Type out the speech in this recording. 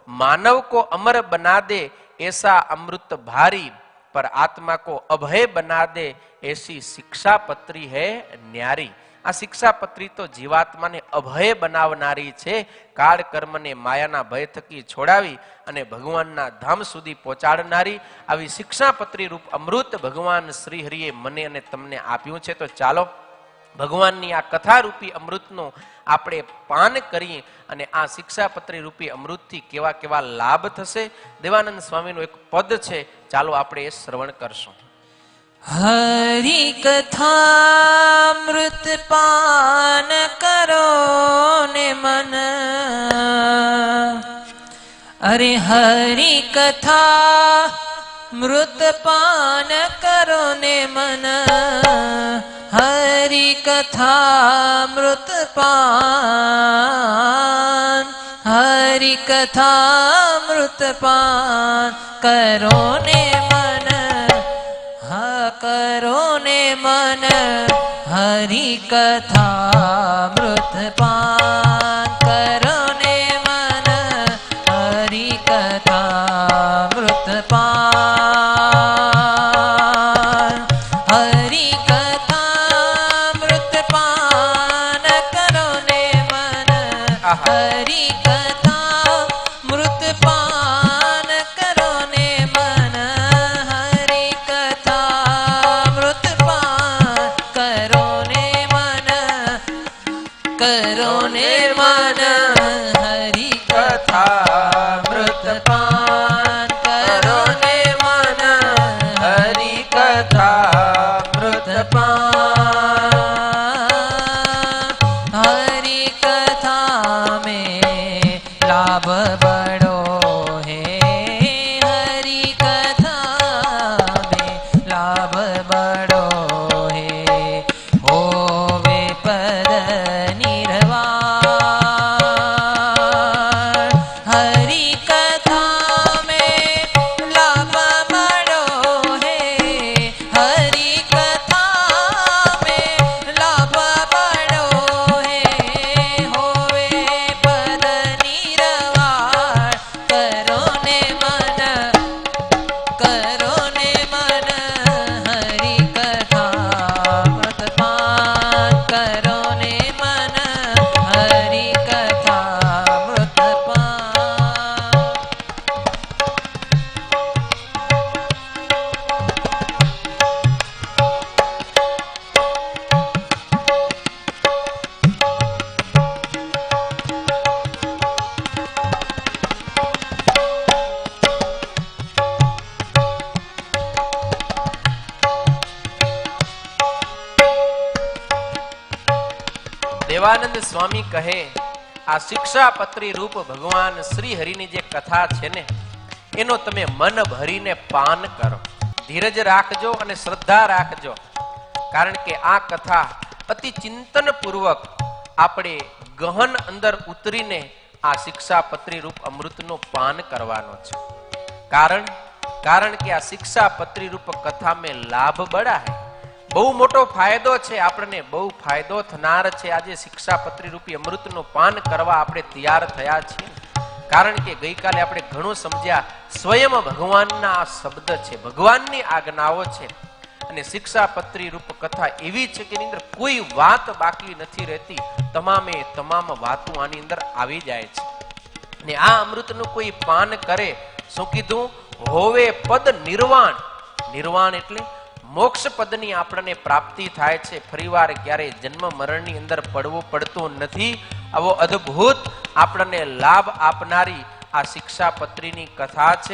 मानव को अमर बना दे ऐसा अमृत भारी, पर आत्मा को अभय बना दे ऐसी शिक्षा पत्री है न्यारी। आ शिक्षा पत्री तो जीवात्मा ने अभय बनावनारी छे। काળ કર્મને માયાના ભય થકી છોડાવી અને ભગવાનના ધામ સુધી પહોંચાડનારી આવી શિક્ષાપત્રી રૂપ અમૃત ભગવાન શ્રી હરિએ મને અને તમને આપ્યું છે। તો ચાલો ભગવાનની આ કથા રૂપી અમૃતનો આપણે પાન કરીએ અને આ શિક્ષાપત્રી રૂપી અમૃતથી કેવા કેવા લાભ થશે। દેવાનંદ સ્વામીનું એક પદ છે, ચાલો આપણે એ શ્રવણ કરશું। हरि कथामृत पान करो ने मन, अरे हरि कथा मृत पान करो ने मन, हरि कथा मृत पान, हरि कथा मृत पान करो ने मन, करो ने मन, हरि कथा मृत पान करो ने मन, हरि कथा मृत पान, हरि कथा मृत पान करो ने मन, हरि कथा मृत पान करो ने मन, हरि कथा मृत पान करो ने मन, करो ने मन, हरि कथा मृत पान करो ने मन, हरि कथा मृत पान, हरि कथा में लाभ बड़ो है, हरि कथा में लाभ बड़ो है, होवे पद निर्वाण, हरि कथा में लाभ बड़ो है, हरि कथा में लाभ बड़ो है, होवे पद निर्वाण, करो ने मन, करो ने मन, हरि कथा मृत पान करो ने मन, हरि कथा मृत पान। દેવાનંદ સ્વામી કહે આ શિક્ષાપત્રી રૂપ ભગવાન શ્રી હરિની જે કથા છે ને એનો તમે મન ભરીને પાન કરો, ધીરજ રાખજો અને શ્રદ્ધા રાખજો, કારણ કે આ કથા અતિ ચિંતન પૂર્વક આપણે ગહન અંદર ઉતરીને આ શિક્ષાપત્રી રૂપ અમૃતનો પાન કરવાનો છે। કારણ કે આ શિક્ષાપત્રી રૂપ કથા में લાભ બડા है, બહુ મોટો ફાયદો છે, આપણને બહુ ફાયદો થનાર છે। આજે શિક્ષાપત્રી રૂપી અમૃતનું પાન કરવા આપણે તૈયાર થયા છીએ, કારણ કે ગઈકાલે આપણે ઘણું સમજ્યા, સ્વયં ભગવાનના આ શબ્દ છે, ભગવાનની આજ્ઞાઓ છે, અને શિક્ષાપત્રી રૂપ કથા એવી છે કે એની અંદર કોઈ વાત બાકી નથી રહેતી, તમામે તમામ વાતો આની અંદર આવી જાય છે। ને આ અમૃતનું કોઈ પાન કરે, શું કીધું? હોવે પદ નિર્વાણ, નિર્વાણ એટલે મોક્ષ પદની આપણને પ્રાપ્તિ થાય છે। ફરીવાર ક્યારે જન્મ મરણની અંદર પડવું પડતું નથી। આવો અદ્ભુત આપણને લાભ આપનારી આ શિક્ષાપત્રીની કથા છે।